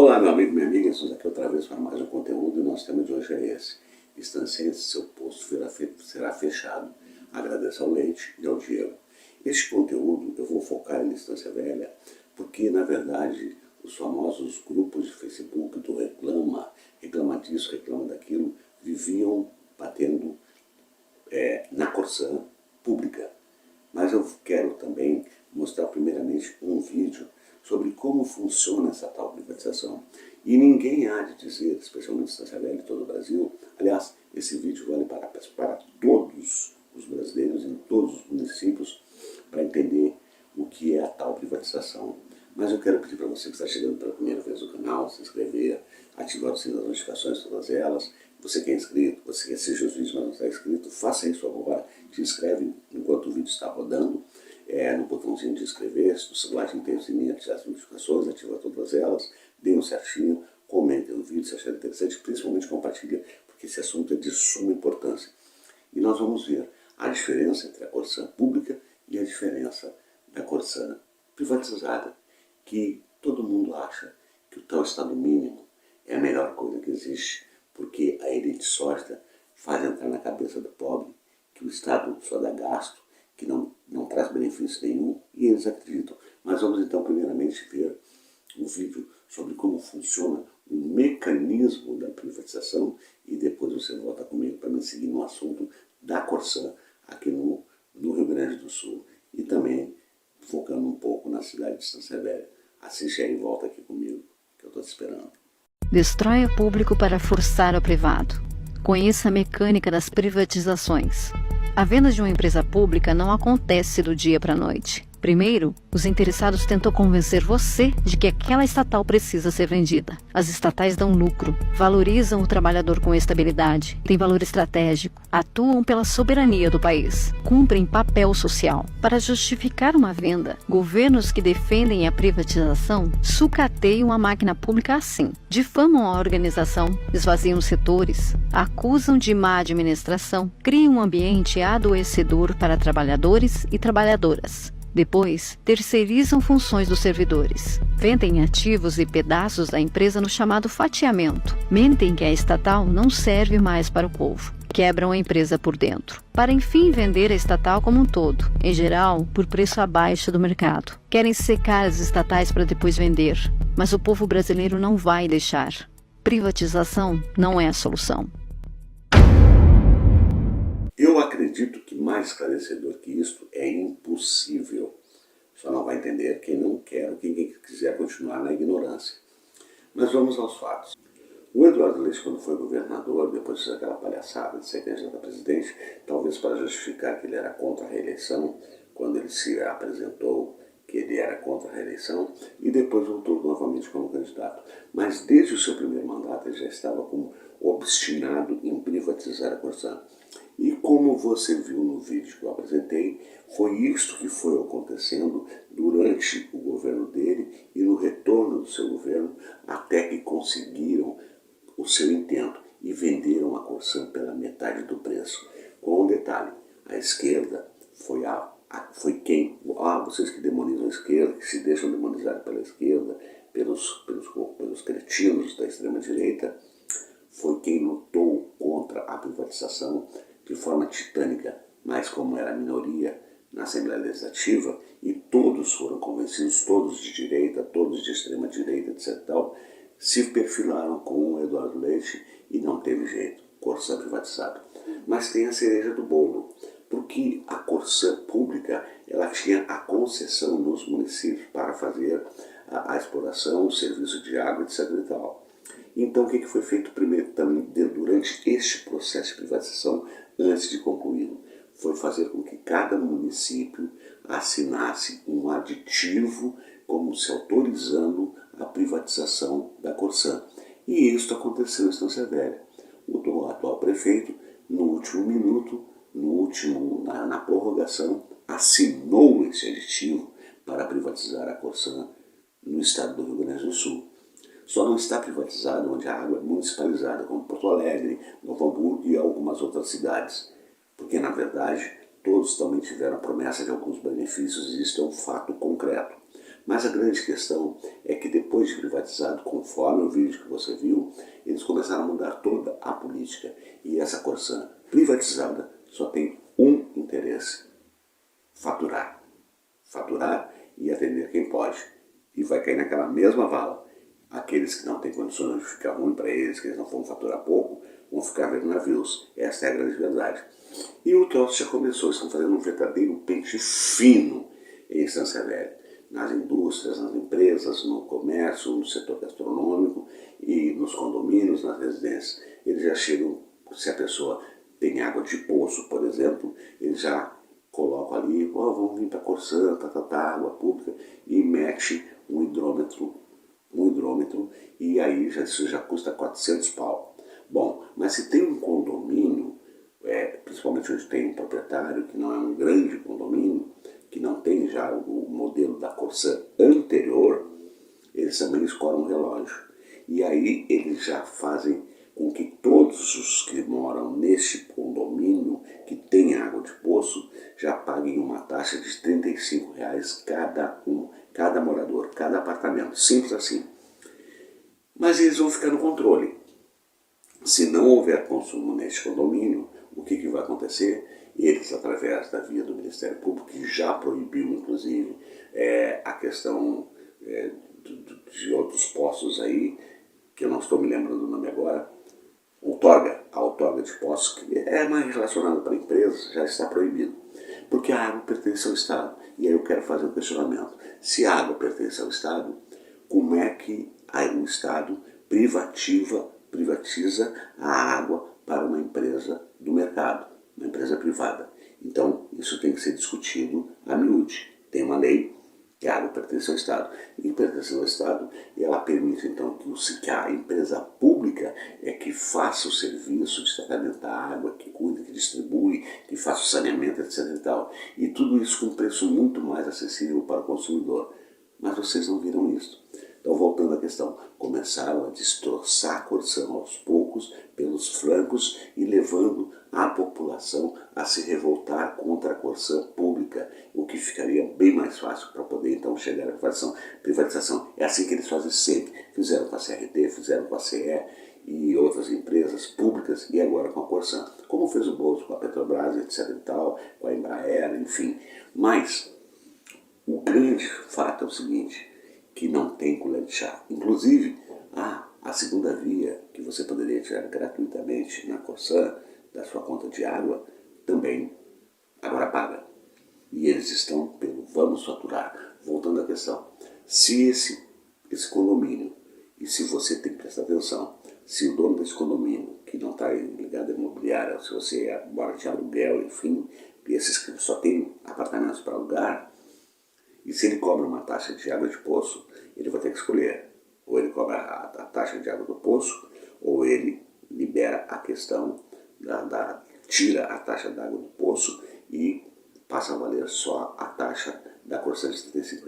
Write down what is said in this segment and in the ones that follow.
Olá, meu amigo, minha amiga, estamos aqui outra vez para mais um conteúdo e o nosso tema de hoje é esse. Distanciante, seu posto será fechado. Agradeço ao Leite e ao Diego. Este conteúdo eu vou focar em Estância Velha porque, na verdade, os famosos grupos de Facebook do reclama disso, reclama daquilo, viviam batendo na Corsã pública. Mas eu quero também mostrar primeiramente um vídeo sobre como funciona essa tal privatização. E ninguém há de dizer, especialmente em Estância Velha e todo o Brasil, aliás, esse vídeo vale para todos os brasileiros, em todos os municípios, para entender o que é a tal privatização. Mas eu quero pedir para você que está chegando pela primeira vez no canal, se inscrever, ativar o sininho das notificações, todas elas. Você que é inscrito, você que assiste os vídeos, mas não está inscrito, faça isso agora, se inscreve enquanto o vídeo está rodando, no botãozinho de inscrever-se, no celular a gente tem o sininho, ativar as notificações, ativar todas elas, dê um certinho, comentem no vídeo se achar interessante, principalmente compartilhe, porque esse assunto é de suma importância. E nós vamos ver a diferença entre a Corsã pública e a diferença da Corsã privatizada, que todo mundo acha que o tal Estado mínimo é a melhor coisa que existe, porque a elite sórdida faz entrar na cabeça do pobre que o Estado só dá gasto, que não traz benefício nenhum, e eles acreditam. Mas vamos então primeiramente ver um vídeo sobre como funciona o mecanismo da privatização e depois você volta comigo para me seguir no assunto da Corsã aqui no Rio Grande do Sul e também focando um pouco na cidade de Estância Velha. Assiste aí e volta aqui comigo, que eu estou te esperando. Destrói o público para forçar o privado. Conheça a mecânica das privatizações. A venda de uma empresa pública não acontece do dia para a noite. Primeiro, os interessados tentam convencer você de que aquela estatal precisa ser vendida. As estatais dão lucro, valorizam o trabalhador com estabilidade, têm valor estratégico, atuam pela soberania do país, cumprem papel social. Para justificar uma venda, governos que defendem a privatização sucateiam a máquina pública assim, difamam a organização, esvaziam setores, acusam de má administração, criam um ambiente adoecedor para trabalhadores e trabalhadoras. Depois, terceirizam funções dos servidores. Vendem ativos e pedaços da empresa no chamado fatiamento. Mentem que a estatal não serve mais para o povo. Quebram a empresa por dentro, para enfim vender a estatal como um todo, em geral, por preço abaixo do mercado. Querem secar as estatais para depois vender, mas o povo brasileiro não vai deixar. Privatização não é a solução. Eu acredito que mais esclarecedor que isto é impossível. Só não vai entender quem não quer ou quem quiser continuar na ignorância. Mas vamos aos fatos. O Eduardo Leite, quando foi governador, depois de aquela palhaçada de ser candidato a presidente, talvez para justificar que ele era contra a reeleição, quando ele se apresentou que ele era contra a reeleição, e depois voltou novamente como candidato. Mas desde o seu primeiro mandato ele já estava como obstinado em privatizar a Corsã. E como você viu no vídeo que eu apresentei, foi isto que foi acontecendo durante o governo dele e no retorno do seu governo, até que conseguiram o seu intento e venderam a Corsã pela metade do preço. Com um detalhe, a esquerda foi quem, vocês que demonizam a esquerda, que se deixam demonizar pela esquerda, pelos cretinos da extrema-direita, foi quem lutou contra a privatização de forma titânica, mas como era minoria na Assembleia Legislativa, e todos foram convencidos, todos de direita, todos de extrema-direita, etc. Tal, se perfilaram com o Eduardo Leite e não teve jeito, Corsã privatizado. Mas tem a cereja do bolo, porque a Corsã pública ela tinha a concessão nos municípios para fazer a exploração, o serviço de água, etc. E tal. Então o que foi feito primeiro também durante este processo de privatização, antes de concluí-lo? Foi fazer com que cada município assinasse um aditivo como se autorizando a privatização da Corsã. E isso aconteceu em Estância Velha. O atual prefeito, no último minuto, na prorrogação, assinou esse aditivo para privatizar a Corsã no estado do Rio Grande do Sul. Só não está privatizado onde a água é municipalizada, como Porto Alegre, Novo Hamburgo e algumas outras cidades. Porque, na verdade, todos também tiveram a promessa de alguns benefícios e isso é um fato concreto. Mas a grande questão é que depois de privatizado, conforme o vídeo que você viu, eles começaram a mudar toda a política. E essa Corsã privatizada só tem um interesse: faturar. Faturar e atender quem pode. E vai cair naquela mesma vala. Aqueles que não têm condições de ficar ruim para eles, que eles não vão faturar pouco, vão ficar vendo navios. Essa é a grande verdade. E o troço já começou, estão fazendo um verdadeiro pente fino em Estância Velha. Nas indústrias, nas empresas, no comércio, no setor gastronômico e nos condomínios, nas residências. Eles já chegam, se a pessoa tem água de poço, por exemplo, eles já colocam ali, vamos vir para a Corsã, água pública, e mete um hidrômetro, e aí isso já custa 400 pau. Bom, mas se tem um condomínio, principalmente onde tem um proprietário que não é um grande condomínio, que não tem já o modelo da Corsã anterior, eles também escoram um relógio. E aí eles já fazem com que todos os que moram nesse condomínio, que tem água de poço, já paguem uma taxa de R$ 35 cada morador, cada apartamento. Simples assim. Mas eles vão ficar no controle. Se não houver consumo neste condomínio, o que vai acontecer? Eles, através da via do Ministério Público, que já proibiu, inclusive, a questão de outros postos aí, que eu não estou me lembrando do nome agora, a outorga de postos, que é mais relacionada para empresas, já está proibido. Porque a água pertence ao Estado. E aí eu quero fazer um questionamento. Se a água pertence ao Estado, como é que o Estado privatiza a água para uma empresa do mercado, uma empresa privada? Então, isso tem que ser discutido a miúde. Tem uma lei que a água pertence ao Estado. E pertencendo ao Estado, ela permite, então, que a empresa pública que faça o serviço de tratamento da água, que cuida, que distribui, que faça o saneamento, etc. e tal. E tudo isso com um preço muito mais acessível para o consumidor. Mas vocês não viram isso. Então, voltando à questão, começaram a destroçar a Corsã aos poucos, pelos flancos, e levando a população a se revoltar contra a Corsã pública, o que ficaria bem mais fácil para poder então chegar à privatização. É assim que eles fazem sempre. Fizeram com a CRT, fizeram com a CE e outras empresas públicas, e agora com a Corsã. Como fez o Bozo com a Petrobras, etc. e tal, com a Embraer, enfim. Mas o grande fato é o seguinte: que não tem colher de chá. Inclusive, a segunda via que você poderia tirar gratuitamente na Corsã, da sua conta de água, também agora paga. E eles estão pelo vamos faturar. Voltando à questão, se esse condomínio, e se você tem que prestar atenção, se o dono desse condomínio, que não está ligado à imobiliária, se você mora de aluguel, enfim, esses que só tem apartamentos para alugar, e se ele cobra uma taxa de água de poço, ele vai ter que escolher. Ou ele cobra a taxa de água do poço, ou ele libera a questão tira a taxa de água do poço e passa a valer só a taxa da Corsã de R$ 35.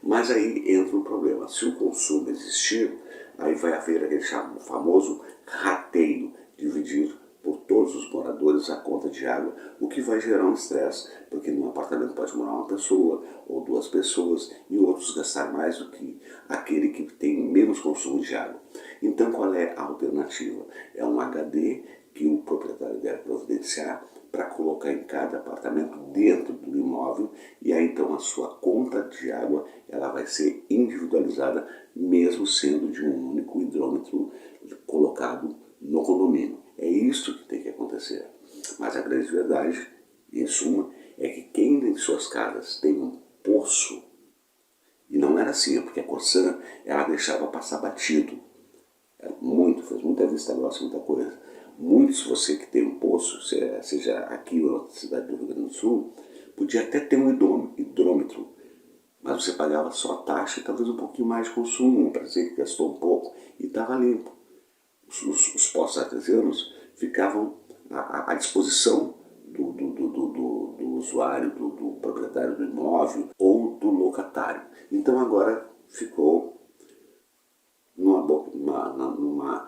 Mas aí entra um problema. Se o consumo existir, aí vai haver aquele famoso rateio, dividir por todos os moradores a conta de água, o que vai gerar um estresse, porque num apartamento pode morar uma pessoa ou duas pessoas e outros gastar mais do que aquele que tem menos consumo de água. Então qual é a alternativa? É um HD que o proprietário deve providenciar para colocar em cada apartamento dentro do imóvel, e aí então a sua conta de água ela vai ser individualizada, mesmo sendo de um único hidrômetro colocado no condomínio. É isso que tem que acontecer. Mas a grande verdade, em suma, é que quem em suas casas tem um poço, e não era assim, porque a Corsã ela deixava passar batido. Fez muita vista grossa, muita coisa. Muitos, você que tem um poço, seja aqui ou na cidade do Rio Grande do Sul, podia até ter um hidrômetro, mas você pagava só a taxa e talvez um pouquinho mais de consumo, para dizer que gastou um pouco, e estava limpo. Os postos artesianos ficavam à disposição do usuário, do proprietário do imóvel ou do locatário. Então agora ficou numa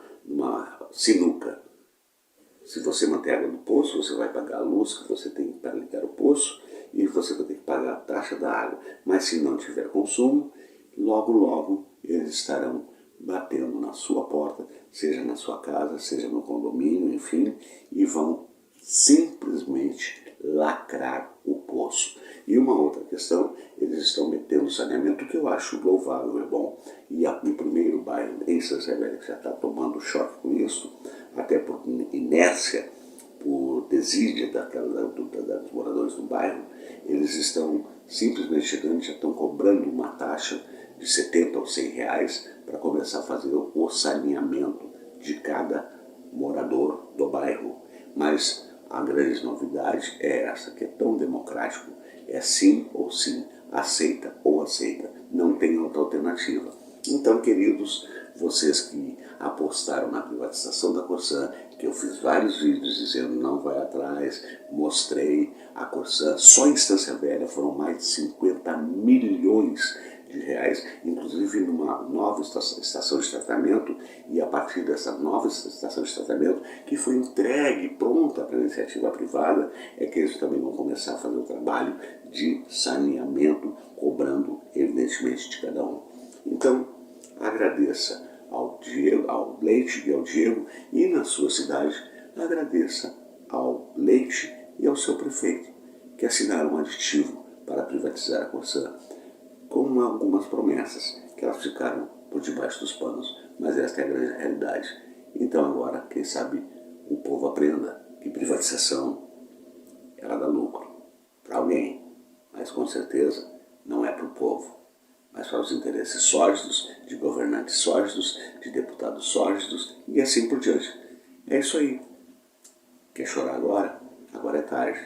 sinuca. Se você manter a água do poço, você vai pagar a luz que você tem para ligar o poço e você vai ter que pagar a taxa da água. Mas se não tiver consumo, logo eles estarão batendo na sua porta, seja na sua casa, seja no condomínio, enfim, e vão simplesmente lacrar o poço. E uma outra questão, eles estão metendo saneamento, que eu acho louvável, é bom. E o primeiro bairro em Santa Isabel que já está tomando choque com isso, até por inércia, por desídia dos moradores do bairro, eles estão simplesmente chegando, já estão cobrando uma taxa de 70 ou 100 reais para começar a fazer o saneamento de cada morador do bairro. Mas a grande novidade é essa, que é tão democrático, é sim ou sim, aceita ou aceita, não tem outra alternativa. Então, queridos, vocês que apostaram na privatização da Corsan, que eu fiz vários vídeos dizendo não vai atrás, mostrei a Corsan, só em Estância Velha foram mais de 50 milhões de reais, inclusive numa nova estação de tratamento, e a partir dessa nova estação de tratamento, que foi entregue, pronta para a iniciativa privada, é que eles também vão começar a fazer o trabalho de saneamento, cobrando evidentemente de cada um. Então, agradeça ao Leite e ao Diego, e na sua cidade, agradeça ao Leite e ao seu prefeito, que assinaram um aditivo para privatizar a Corsan, com algumas promessas, que elas ficaram por debaixo dos panos, mas esta é a grande realidade. Então agora, quem sabe, o povo aprenda que privatização, ela dá lucro para alguém, mas com certeza não é para o povo, mas para os interesses sórdidos, de governantes sórdidos, de deputados sórdidos e assim por diante. É isso aí. Quer chorar agora? Agora é tarde.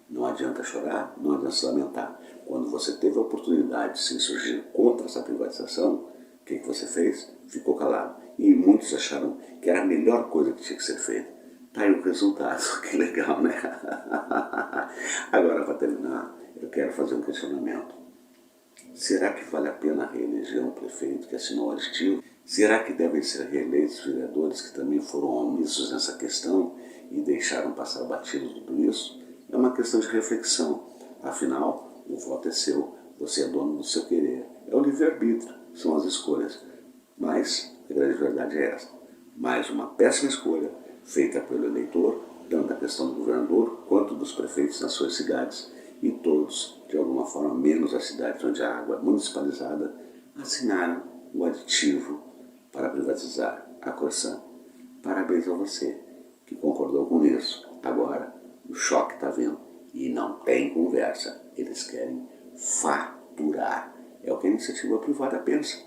Não adianta chorar, não adianta se lamentar. Quando você teve a oportunidade de se insurgir contra essa privatização, o que você fez? Ficou calado. E muitos acharam que era a melhor coisa que tinha que ser feita. Tá aí o resultado. Que legal, né? Agora, para terminar, eu quero fazer um questionamento. Será que vale a pena reeleger um prefeito que assinou o aditivo? Será que devem ser reeleitos vereadores que também foram omissos nessa questão e deixaram passar batido tudo isso? É uma questão de reflexão. Afinal, o voto é seu, você é dono do seu querer. É o livre-arbítrio, são as escolhas. Mas a grande verdade é esta. Mais uma péssima escolha feita pelo eleitor, tanto a questão do governador quanto dos prefeitos nas suas cidades. E todos, de alguma forma, menos as cidades onde a água é municipalizada, assinaram o aditivo para privatizar a Corsan. Parabéns a você que concordou com isso. Agora, o choque está vindo e não tem conversa. Eles querem faturar. É o que a iniciativa privada pensa.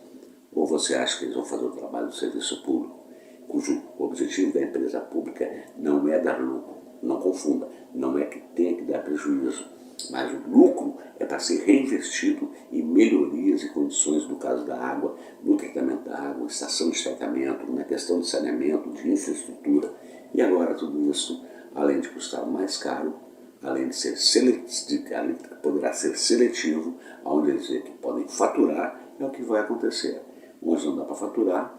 Ou você acha que eles vão fazer o trabalho do serviço público, cujo objetivo da empresa pública não é dar lucro? Não confunda, não é que tenha que dar prejuízo, mas o lucro é para ser reinvestido em melhorias e condições, no caso da água, no tratamento da água, estação de tratamento, na questão de saneamento, de infraestrutura. E agora tudo isso, além de custar mais caro, além de ser poderá ser seletivo, onde eles dizem que podem faturar, é o que vai acontecer. Onde não dá para faturar,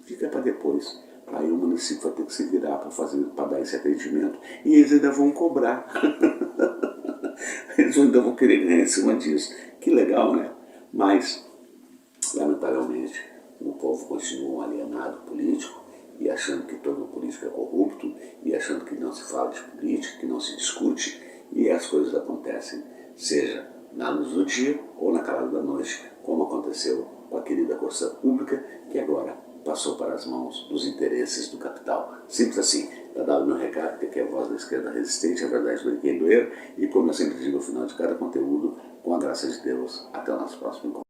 fica para depois. Aí o município vai ter que se virar para dar esse atendimento, e eles ainda vão cobrar. Eles ainda vão querer ganhar em cima disso. Que legal, né? Mas, lamentavelmente, o povo continua um alienado político, e achando que todo político é corrupto, e achando que não se fala de política, que não se discute, e as coisas acontecem, seja na luz do dia ou na calada da noite, como aconteceu com a querida Corsan Pública, que agora passou para as mãos dos interesses do capital. Simples assim. Está dado meu recado, que aqui é a voz da esquerda resistente, a verdade do ninguém doer, e como eu sempre digo no final de cada conteúdo, com a graça de Deus, até o nosso próximo encontro.